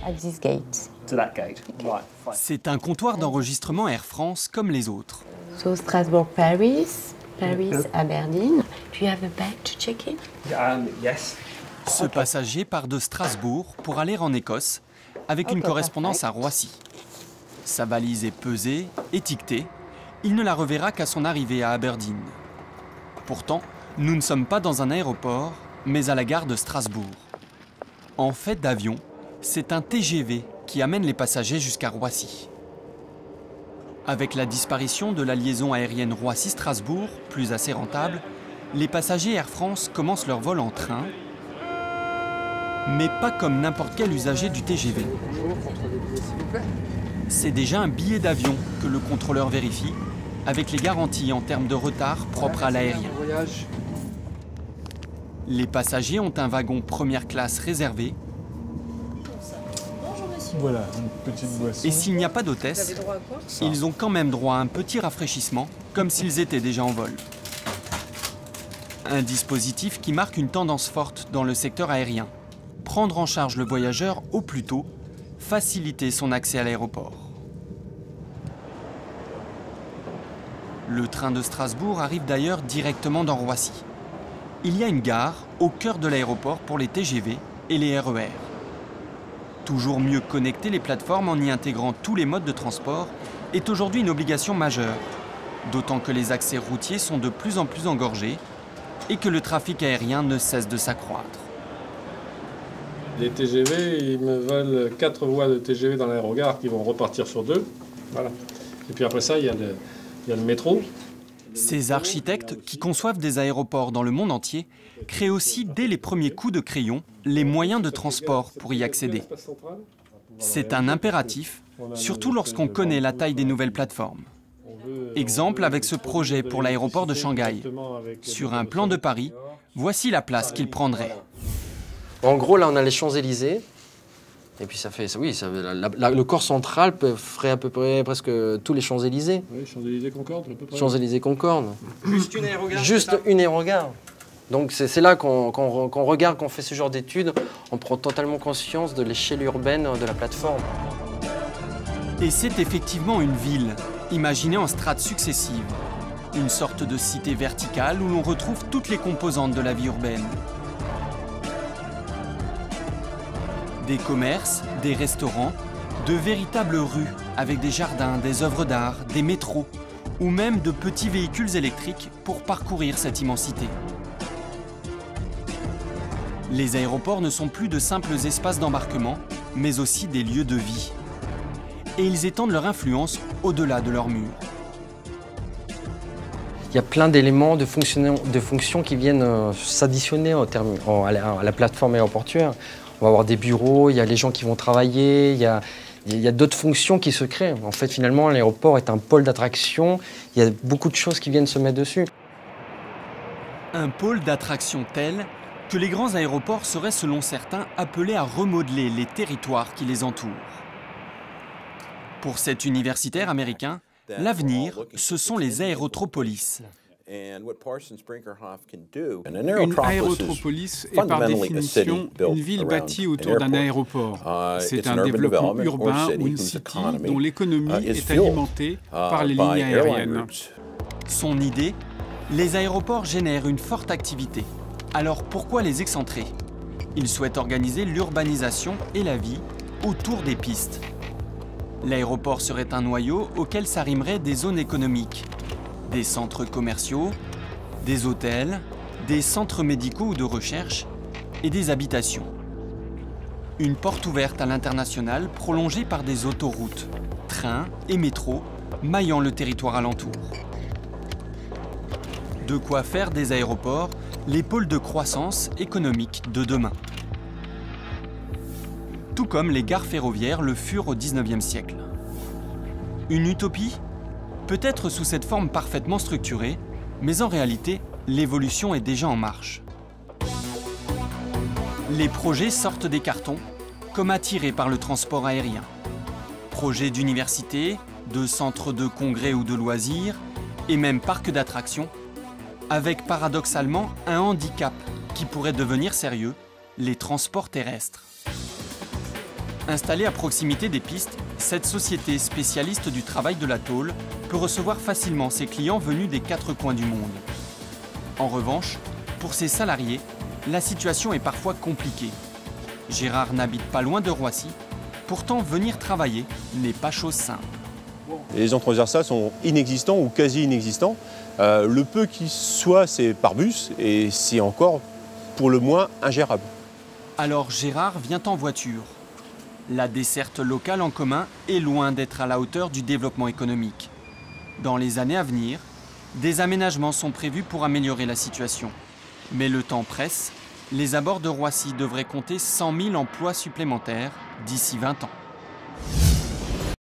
at this gate. To that gate. Right. Fine. C'est un comptoir d'enregistrement Air France comme les autres. So Strasbourg, Paris, Aberdeen. Do you have a bag to check in? Yes. Ce passager part de Strasbourg pour aller en Écosse avec une correspondance à Roissy. Sa valise est pesée, étiquetée. Il ne la reverra qu'à son arrivée à Aberdeen. Pourtant, nous ne sommes pas dans un aéroport, mais à la gare de Strasbourg. En fait d'avion, c'est un TGV qui amène les passagers jusqu'à Roissy. Avec la disparition de la liaison aérienne Roissy-Strasbourg, plus assez rentable, les passagers Air France commencent leur vol en train, mais pas comme n'importe quel usager du TGV. C'est déjà un billet d'avion que le contrôleur vérifie, avec les garanties en termes de retard propres à l'aérien. Les passagers ont un wagon première classe réservé. Voilà, une petite boisson. Et s'il n'y a pas d'hôtesse, ils ont quand même droit à un petit rafraîchissement, comme s'ils étaient déjà en vol. Un dispositif qui marque une tendance forte dans le secteur aérien. Prendre en charge le voyageur au plus tôt, faciliter son accès à l'aéroport. Le train de Strasbourg arrive d'ailleurs directement dans Roissy. Il y a une gare au cœur de l'aéroport pour les TGV et les RER. Toujours mieux connecter les plateformes en y intégrant tous les modes de transport est aujourd'hui une obligation majeure, d'autant que les accès routiers sont de plus en plus engorgés et que le trafic aérien ne cesse de s'accroître. Les TGV, ils me veulent 4 voies de TGV dans l'aérogare qui vont repartir sur 2. Voilà. Et puis après ça, il y a le métro. Ces architectes qui conçoivent des aéroports dans le monde entier créent aussi, dès les premiers coups de crayon, les moyens de transport pour y accéder. C'est un impératif, surtout lorsqu'on connaît la taille des nouvelles plateformes. Exemple avec ce projet pour l'aéroport de Shanghai. Sur un plan de Paris, voici la place qu'il prendrait. En gros, là, on a les Champs-Élysées. Et puis ça fait, oui, le corps central ferait à peu près presque tous les Champs-Élysées. Oui, Champs-Élysées-Concorde, à peu près. Champs-Élysées-Concorde. Juste une aérogare. Juste une aérogare. Donc c'est là qu'on regarde, qu'on fait ce genre d'études, on prend totalement conscience de l'échelle urbaine de la plateforme. Et c'est effectivement une ville, imaginée en strates successives. Une sorte de cité verticale où l'on retrouve toutes les composantes de la vie urbaine. Des commerces, des restaurants, de véritables rues avec des jardins, des œuvres d'art, des métros ou même de petits véhicules électriques pour parcourir cette immensité. Les aéroports ne sont plus de simples espaces d'embarquement, mais aussi des lieux de vie. Et ils étendent leur influence au-delà de leurs murs. Il y a plein d'éléments, de fonctions qui viennent s'additionner à la plateforme aéroportuaire. On va avoir des bureaux, il y a les gens qui vont travailler, il y a d'autres fonctions qui se créent. En fait, finalement, l'aéroport est un pôle d'attraction. Il y a beaucoup de choses qui viennent se mettre dessus. Un pôle d'attraction tel que les grands aéroports seraient, selon certains, appelés à remodeler les territoires qui les entourent. Pour cet universitaire américain, l'avenir, ce sont les aérotropolis. Une aérotropolis est par définition une ville bâtie autour d'un aéroport. C'est un développement urbain ou une city dont l'économie est alimentée par les lignes aériennes. Son idée, les aéroports génèrent une forte activité. Alors pourquoi les excentrer? Il souhaite organiser l'urbanisation et la vie autour des pistes. L'aéroport serait un noyau auquel s'arrimeraient des zones économiques, des centres commerciaux, des hôtels, des centres médicaux ou de recherche et des habitations. Une porte ouverte à l'international prolongée par des autoroutes, trains et métros maillant le territoire alentour. De quoi faire des aéroports les pôles de croissance économique de demain. Tout comme les gares ferroviaires le furent au XIXe siècle. Une utopie? Peut-être sous cette forme parfaitement structurée, mais en réalité, l'évolution est déjà en marche. Les projets sortent des cartons, comme attirés par le transport aérien. Projets d'université, de centres de congrès ou de loisirs, et même parcs d'attractions, avec paradoxalement un handicap qui pourrait devenir sérieux, les transports terrestres. Installée à proximité des pistes, cette société spécialiste du travail de la tôle peut recevoir facilement ses clients venus des 4 coins du monde. En revanche, pour ses salariés, la situation est parfois compliquée. Gérard n'habite pas loin de Roissy, pourtant venir travailler n'est pas chose simple. Les gens transversales sont inexistants ou quasi inexistants. Le peu qui soit, c'est par bus et c'est encore pour le moins ingérable. Alors Gérard vient en voiture. La desserte locale en commun est loin d'être à la hauteur du développement économique. Dans les années à venir, des aménagements sont prévus pour améliorer la situation. Mais le temps presse, les abords de Roissy devraient compter 100 000 emplois supplémentaires d'ici 20 ans.